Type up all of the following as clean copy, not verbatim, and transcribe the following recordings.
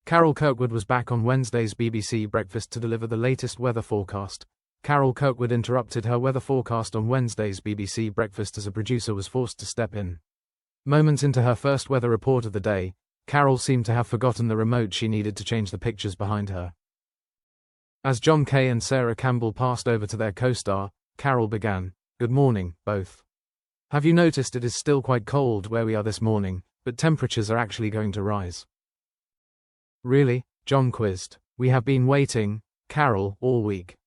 Carol Kirkwood was back on Wednesday's BBC Breakfast to deliver the latest weather forecast. Carol Kirkwood interrupted her weather forecast on Wednesday's BBC Breakfast as a producer was forced to step in. Moments into her first weather report of the day, Carol seemed to have forgotten the remote she needed to change the pictures behind her. As John Kay and Sarah Campbell passed over to their co-star, Carol began, "Good morning, both. Have you noticed it is still quite cold where we are this morning, but temperatures are actually going to rise?" "Really?" John quizzed. "We have been waiting, Carol, all week."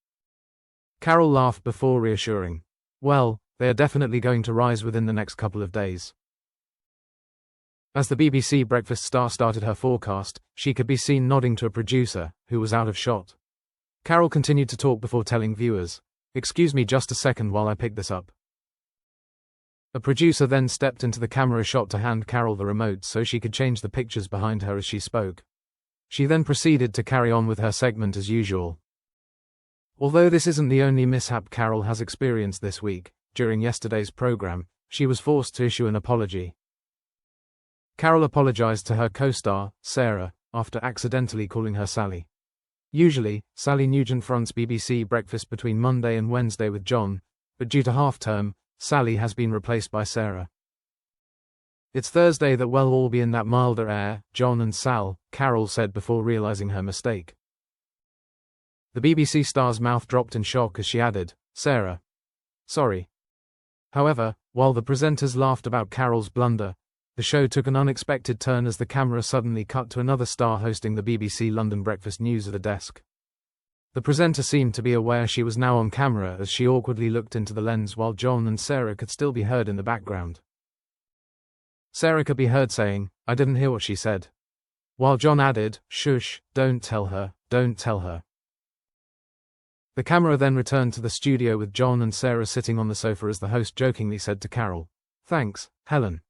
Carol laughed before reassuring. "Well, they are definitely going to rise within the next couple of days." As the BBC Breakfast star started her forecast, she could be seen nodding to a producer, who was out of shot. Carol continued to talk before telling viewers, "Excuse me just a second while I pick this up." A producer then stepped into the camera shot to hand Carol the remote so she could change the pictures behind her as she spoke. She then proceeded to carry on with her segment as usual. Although this isn't the only mishap Carol has experienced this week, during yesterday's program, she was forced to issue an apology. Carol apologized to her co-star, Sarah, after accidentally calling her Sally. Usually, Sally Nugent fronts BBC Breakfast between Monday and Wednesday with John, but due to half-term, Sally has been replaced by Sarah. "It's Thursday that we'll all be in that milder air, John and Sal," Carol said before realizing her mistake. The BBC star's mouth dropped in shock as she added, "Sarah. Sorry." However, while the presenters laughed about Carol's blunder, the show took an unexpected turn as the camera suddenly cut to another star hosting the BBC London Breakfast News at a desk. The presenter seemed to be aware she was now on camera as she awkwardly looked into the lens while John and Sarah could still be heard in the background. Sarah could be heard saying, "I didn't hear what she said," while John added, "Shush, don't tell her, don't tell her." The camera then returned to the studio with John and Sarah sitting on the sofa as the host jokingly said to Carol, "Thanks, Helen."